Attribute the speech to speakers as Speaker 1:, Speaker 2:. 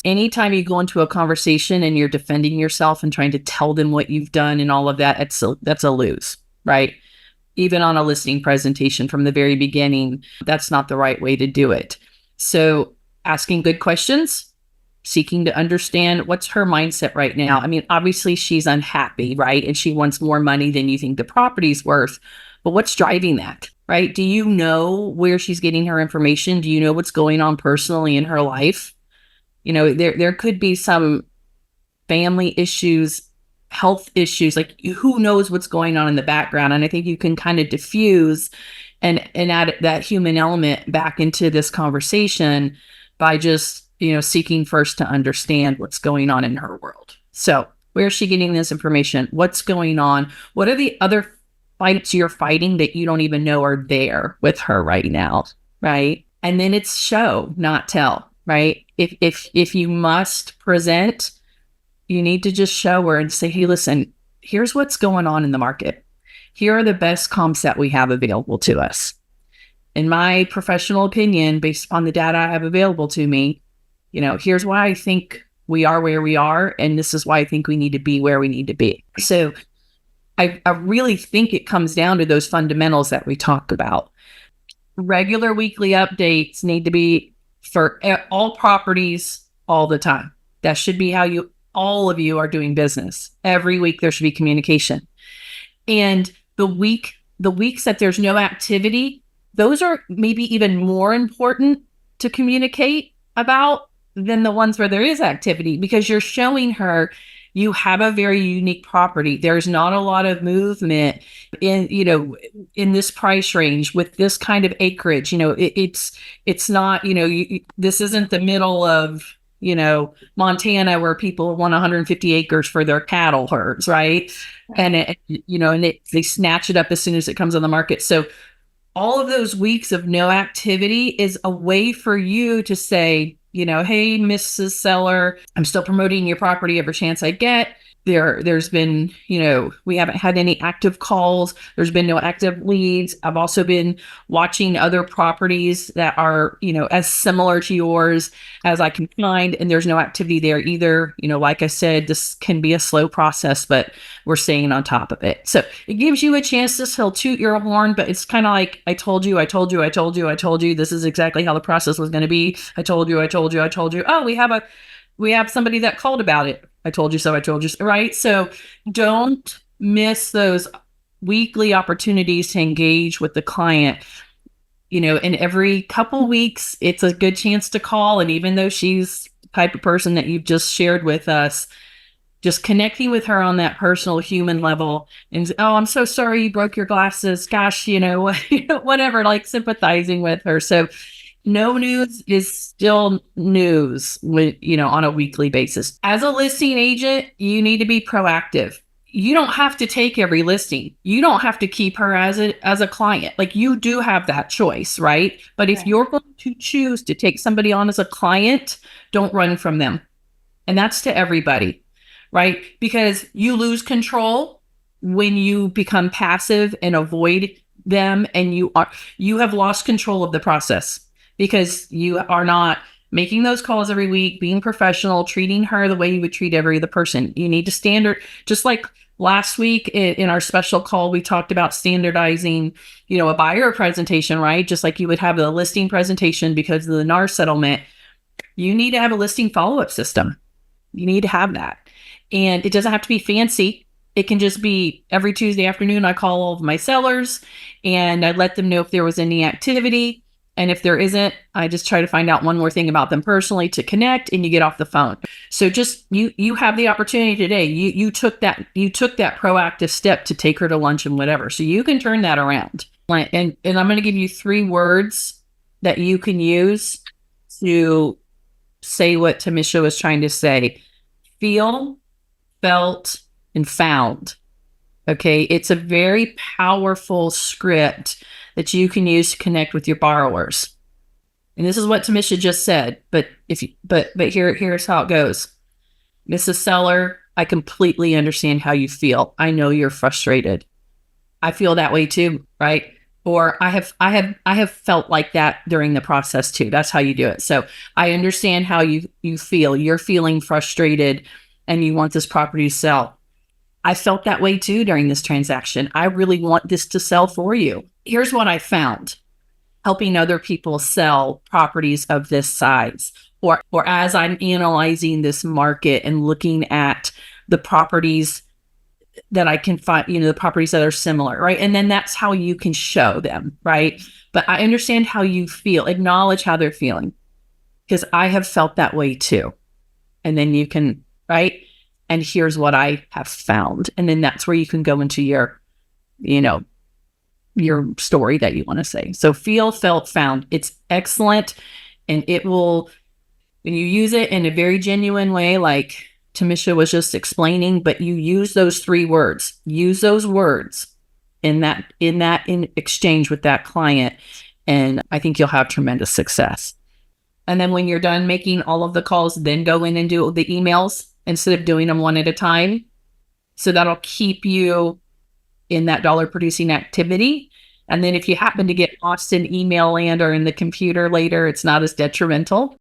Speaker 1: Anytime you go into a conversation and you're defending yourself and trying to tell them what you've done and all of that, that's a lose, right? Even on a listing presentation from the very beginning, that's not the right way to do it. So asking good questions, seeking to understand what's her mindset right now. I mean, obviously she's unhappy, right? And she wants more money than you think the property's worth. But what's driving that, right? Do you know where she's getting her information? Do you know what's going on personally in her life? There could be some family issues, health issues, like who knows what's going on in the background. And I think you can kind of diffuse and add that human element back into this conversation by just, seeking first to understand what's going on in her world. So where is she getting this information? What's going on? What are the other fights you're fighting that you don't even know are there with her right now? Right. And then it's show, not tell, right? If you must present, you need to just show her and say, hey, listen, here's what's going on in the market. Here are the best comps that we have available to us. In my professional opinion, based upon the data I have available to me, here's why I think we are where we are. And this is why I think we need to be where we need to be. So I really think it comes down to those fundamentals that we talked about. Regular weekly updates need to be for all properties all the time. That should be how all of you are doing business. Every week there should be communication. And the weeks that there's no activity, those are maybe even more important to communicate about than the ones where there is activity, because you're showing her you have a very unique property. There's not a lot of movement in this price range with this kind of acreage. It's not, this isn't the middle of, Montana where people want 150 acres for their cattle herds, right? And they snatch it up as soon as it comes on the market. So all of those weeks of no activity is a way for you to say, hey, Mrs. Seller, I'm still promoting your property every chance I get. There's been, we haven't had any active calls. There's been no active leads. I've also been watching other properties that are, as similar to yours as I can find, and there's no activity there either. Like I said, this can be a slow process, but we're staying on top of it. So it gives you a chance to still toot your horn, but it's kind of like, I told you, this is exactly how the process was going to be. I told you. Oh, we have somebody that called about it. I told you so, right? So don't miss those weekly opportunities to engage with the client. In every couple weeks, it's a good chance to call. And even though she's the type of person that you've just shared with us, just connecting with her on that personal human level and, oh, I'm so sorry you broke your glasses. Gosh, whatever, like sympathizing with her. So no news is still news on a weekly basis. As a listing agent, you need to be proactive. You don't have to take every listing. You don't have to keep her as a client. Like, you do have that choice, right? But if you're going to choose to take somebody on as a client, don't run from them. And that's to everybody, right? Because you lose control when you become passive and avoid them, and you have lost control of the process. Because you are not making those calls every week, being professional, treating her the way you would treat every other person. You need to just like last week in our special call, we talked about standardizing, a buyer presentation, right? Just like you would have the listing presentation because of the NAR settlement. You need to have a listing follow-up system. You need to have that. And it doesn't have to be fancy. It can just be every Tuesday afternoon, I call all of my sellers and I let them know if there was any activity. And if there isn't, I just try to find out one more thing about them personally to connect, and you get off the phone. So just you have the opportunity today. You took that proactive step to take her to lunch and whatever. So you can turn that around. And I'm going to give you 3 words that you can use to say what Tamisha was trying to say. Feel, felt, and found. Okay, it's a very powerful script that you can use to connect with your borrowers. And this is what Tamisha just said, but here's how it goes. Mrs. Seller, I completely understand how you feel. I know you're frustrated. I feel that way too, right? Or I have felt like that during the process too. That's how you do it. So I understand how you feel. You're feeling frustrated and you want this property to sell. I felt that way too during this transaction. I really want this to sell for you. Here's what I found helping other people sell properties of this size, or as I'm analyzing this market and looking at the properties that I can find, the properties that are similar, right? And then that's how you can show them, right? But I understand how you feel, acknowledge how they're feeling, because I have felt that way too. And then you can, right? And here's what I have found. And then that's where you can go into you know, your story that you want to say. So feel, felt, found. It's excellent. And it will, when you use it in a very genuine way, like Tamisha was just explaining, but you use those 3 words, use those words in exchange with that client. And I think you'll have tremendous success. And then when you're done making all of the calls, then go in and do the emails instead of doing them one at a time. So that'll keep you in that dollar producing activity. And then if you happen to get lost in email land or in the computer later, it's not as detrimental.